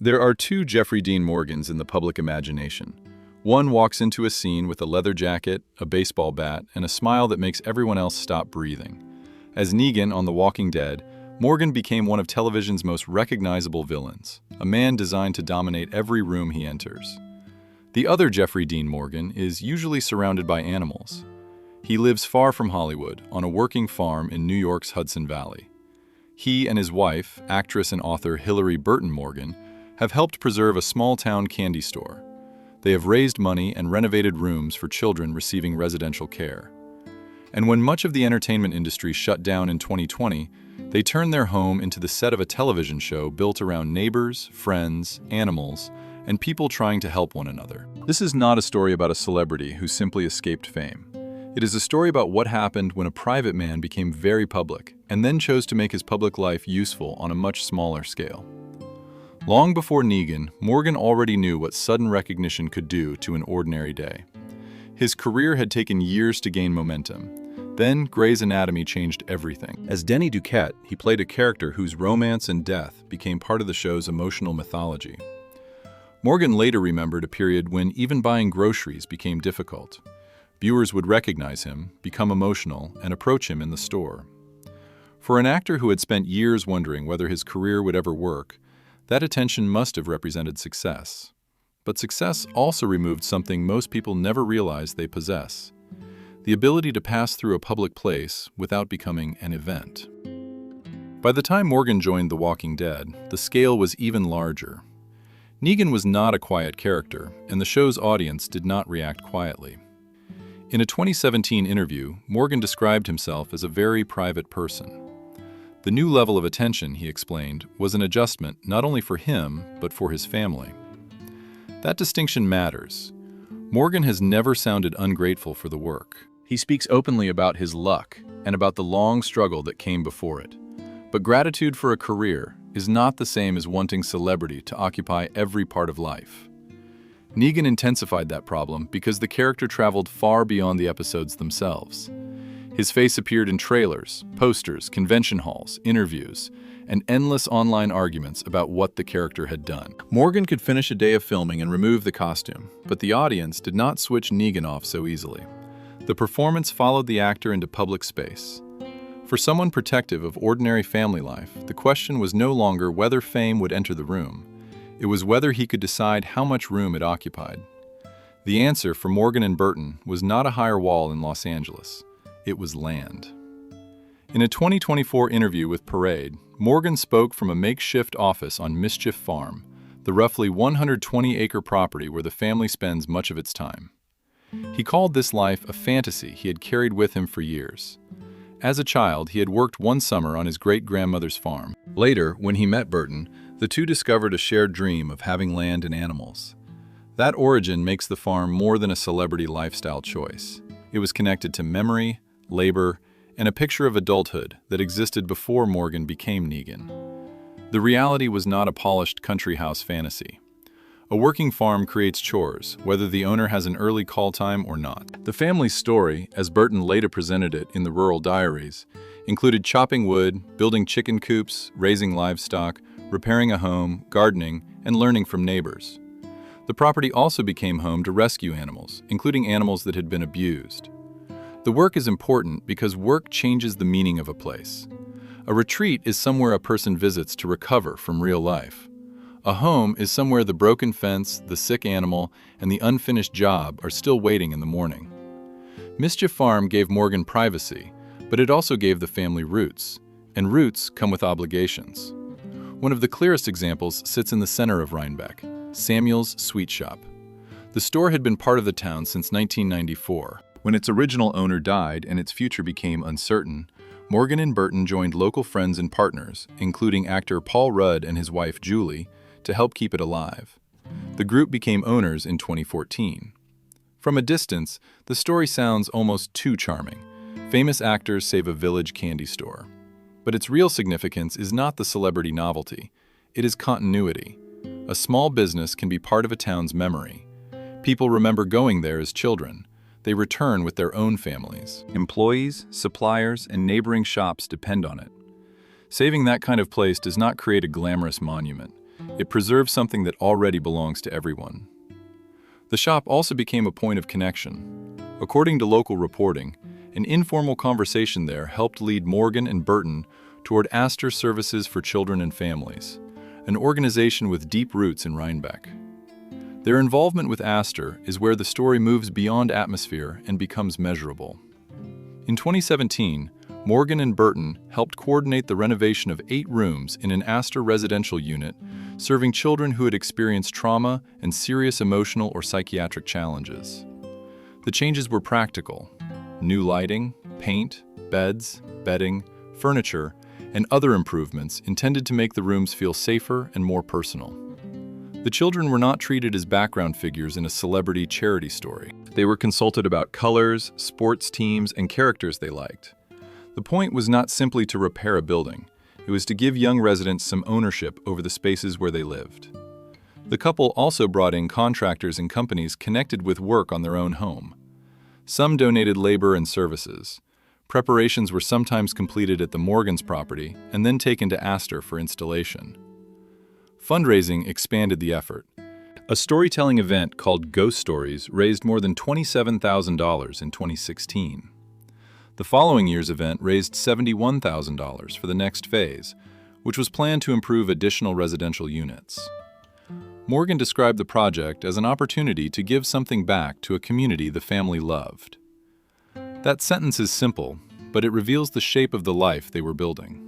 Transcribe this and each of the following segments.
There are two Jeffrey Dean Morgans in the public imagination. One walks into a scene with a leather jacket, a baseball bat, and a smile that makes everyone else stop breathing. As Negan on The Walking Dead, Morgan became one of television's most recognizable villains, a man designed to dominate every room he enters. The other Jeffrey Dean Morgan is usually surrounded by animals. He lives far from Hollywood, on a working farm in New York's Hudson Valley. He and his wife, actress and author Hillary Burton Morgan, have helped preserve a small-town candy store. They have raised money and renovated rooms for children receiving residential care. And when much of the entertainment industry shut down in 2020, they turned their home into the set of a television show built around neighbors, friends, animals, and people trying to help one another. This is not a story about a celebrity who simply escaped fame. It is a story about what happened when a private man became very public and then chose to make his public life useful on a much smaller scale. Long before Negan, Morgan already knew what sudden recognition could do to an ordinary day. His career had taken years to gain momentum. Then Grey's Anatomy changed everything. As Denny Duquette, he played a character whose romance and death became part of the show's emotional mythology. Morgan later remembered a period when even buying groceries became difficult. Viewers would recognize him, become emotional, and approach him in the store. For an actor who had spent years wondering whether his career would ever work, that attention must have represented success. But success also removed something most people never realize they possess: the ability to pass through a public place without becoming an event. By the time Morgan joined The Walking Dead, the scale was even larger. Negan was not a quiet character, and the show's audience did not react quietly. In a 2017 interview, Morgan described himself as a very private person. The new level of attention, he explained, was an adjustment not only for him, but for his family. That distinction matters. Morgan has never sounded ungrateful for the work. He speaks openly about his luck and about the long struggle that came before it. But gratitude for a career is not the same as wanting celebrity to occupy every part of life. Negan intensified that problem because the character traveled far beyond the episodes themselves. His face appeared in trailers, posters, convention halls, interviews, and endless online arguments about what the character had done. Morgan could finish a day of filming and remove the costume, but the audience did not switch Negan off so easily. The performance followed the actor into public space. For someone protective of ordinary family life, the question was no longer whether fame would enter the room. It was whether he could decide how much room it occupied. The answer for Morgan and Burton was not a higher wall in Los Angeles. It was land. In a 2024 interview with Parade, Morgan spoke from a makeshift office on Mischief Farm, the roughly 120-acre property where the family spends much of its time. He called this life a fantasy he had carried with him for years. As a child, he had worked one summer on his great-grandmother's farm. Later, when he met Burton, the two discovered a shared dream of having land and animals. That origin makes the farm more than a celebrity lifestyle choice. It was connected to memory, labor, and a picture of adulthood that existed before Morgan became Negan. The reality was not a polished country house fantasy. A working farm creates chores, whether the owner has an early call time or not. The family's story, as Burton later presented it in the Rural Diaries, included chopping wood, building chicken coops, raising livestock, repairing a home, gardening, and learning from neighbors. The property also became home to rescue animals, including animals that had been abused. The work is important because work changes the meaning of a place. A retreat is somewhere a person visits to recover from real life. A home is somewhere the broken fence, the sick animal, and the unfinished job are still waiting in the morning. Mischief Farm gave Morgan privacy, but it also gave the family roots, and roots come with obligations. One of the clearest examples sits in the center of Rhinebeck, Samuel's Sweet Shop. The store had been part of the town since 1994. When its original owner died and its future became uncertain, Morgan and Burton joined local friends and partners, including actor Paul Rudd and his wife Julie, to help keep it alive. The group became owners in 2014. From a distance, the story sounds almost too charming. Famous actors save a village candy store. But its real significance is not the celebrity novelty. It is continuity. A small business can be part of a town's memory. People remember going there as children. They return with their own families. Employees, suppliers, and neighboring shops depend on it. Saving that kind of place does not create a glamorous monument. It preserves something that already belongs to everyone. The shop also became a point of connection. According to local reporting, an informal conversation there helped lead Morgan and Burton toward Astor Services for Children and Families, an organization with deep roots in Rhinebeck. Their involvement with Astor is where the story moves beyond atmosphere and becomes measurable. In 2017, Morgan and Burton helped coordinate the renovation of 8 rooms in an Astor residential unit, serving children who had experienced trauma and serious emotional or psychiatric challenges. The changes were practical: new lighting, paint, beds, bedding, furniture, and other improvements intended to make the rooms feel safer and more personal. The children were not treated as background figures in a celebrity charity story. They were consulted about colors, sports teams, and characters they liked. The point was not simply to repair a building. It was to give young residents some ownership over the spaces where they lived. The couple also brought in contractors and companies connected with work on their own home. Some donated labor and services. Preparations were sometimes completed at the Morgans' property and then taken to Astor for installation. Fundraising expanded the effort. A storytelling event called Ghost Stories raised more than $27,000 in 2016. The following year's event raised $71,000 for the next phase, which was planned to improve additional residential units. Morgan described the project as an opportunity to give something back to a community the family loved. That sentence is simple, but it reveals the shape of the life they were building.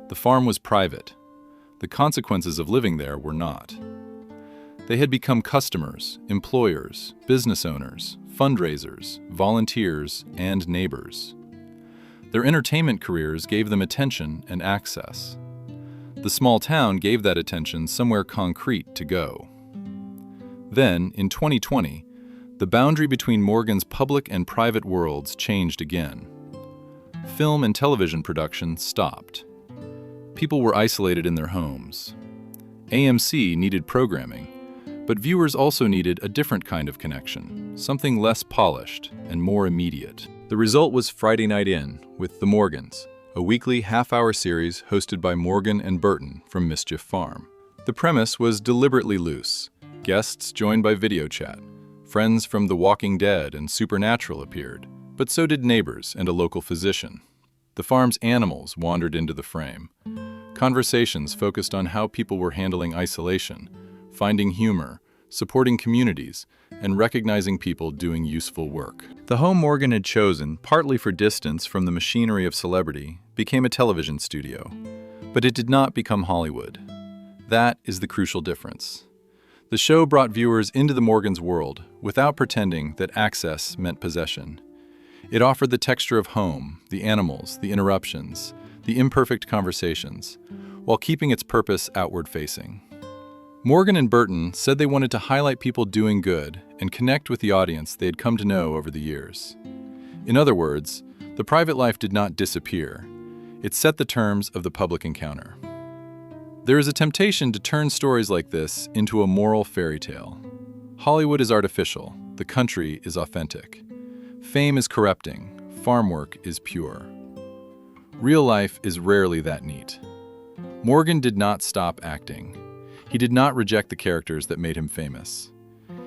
The farm was private. The consequences of living there were not. They had become customers, employers, business owners, fundraisers, volunteers, and neighbors. Their entertainment careers gave them attention and access. The small town gave that attention somewhere concrete to go. Then, in 2020, the boundary between Morgan's public and private worlds changed again. Film and television production stopped. People were isolated in their homes. AMC needed programming, but viewers also needed a different kind of connection, something less polished and more immediate. The result was Friday Night In with The Morgans, a weekly half-hour series hosted by Morgan and Burton from Mischief Farm. The premise was deliberately loose. Guests joined by video chat. Friends from The Walking Dead and Supernatural appeared, but so did neighbors and a local physician. The farm's animals wandered into the frame. Conversations focused on how people were handling isolation, finding humor, supporting communities, and recognizing people doing useful work. The home Morgan had chosen, partly for distance from the machinery of celebrity, became a television studio. But it did not become Hollywood. That is the crucial difference. The show brought viewers into the Morgans' world without pretending that access meant possession. It offered the texture of home, the animals, the interruptions, the imperfect conversations, while keeping its purpose outward-facing. Morgan and Burton said they wanted to highlight people doing good and connect with the audience they had come to know over the years. In other words, the private life did not disappear. It set the terms of the public encounter. There is a temptation to turn stories like this into a moral fairy tale. Hollywood is artificial, the country is authentic. Fame is corrupting, farm work is pure. Real life is rarely that neat. Morgan did not stop acting. He did not reject the characters that made him famous.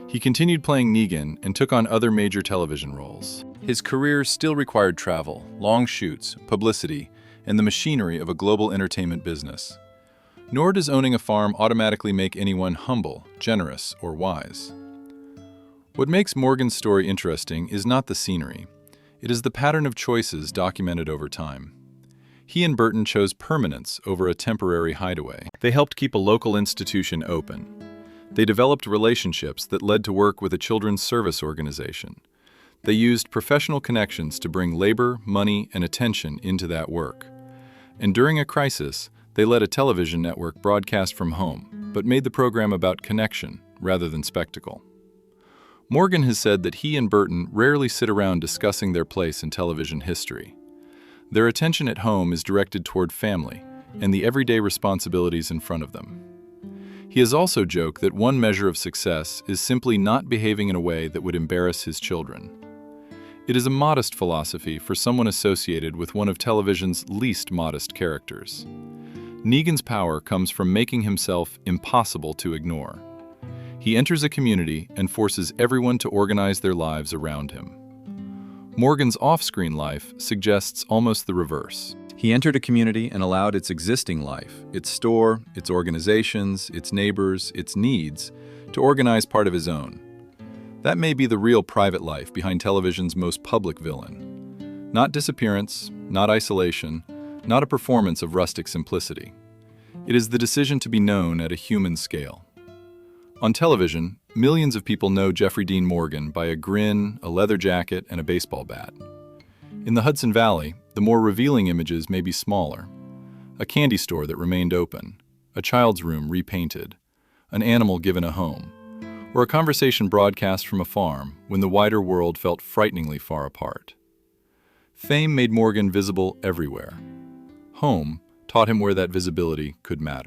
He continued playing Negan and took on other major television roles. His career still required travel, long shoots, publicity, and the machinery of a global entertainment business. Nor does owning a farm automatically make anyone humble, generous, or wise. What makes Morgan's story interesting is not the scenery. It is the pattern of choices documented over time. He and Burton chose permanence over a temporary hideaway. They helped keep a local institution open. They developed relationships that led to work with a children's service organization. They used professional connections to bring labor, money, and attention into that work. And during a crisis, they let a television network broadcast from home, but made the program about connection rather than spectacle. Morgan has said that he and Burton rarely sit around discussing their place in television history. Their attention at home is directed toward family and the everyday responsibilities in front of them. He has also joked that one measure of success is simply not behaving in a way that would embarrass his children. It is a modest philosophy for someone associated with one of television's least modest characters. Negan's power comes from making himself impossible to ignore. He enters a community and forces everyone to organize their lives around him. Morgan's off-screen life suggests almost the reverse. He entered a community and allowed its existing life, its store, its organizations, its neighbors, its needs, to organize part of his own. That may be the real private life behind television's most public villain. Not disappearance, not isolation, not a performance of rustic simplicity. It is the decision to be known at a human scale. On television, millions of people know Jeffrey Dean Morgan by a grin, a leather jacket, and a baseball bat. In the Hudson Valley, the more revealing images may be smaller. A candy store that remained open, a child's room repainted, an animal given a home, or a conversation broadcast from a farm when the wider world felt frighteningly far apart. Fame made Morgan visible everywhere. Home taught him where that visibility could matter.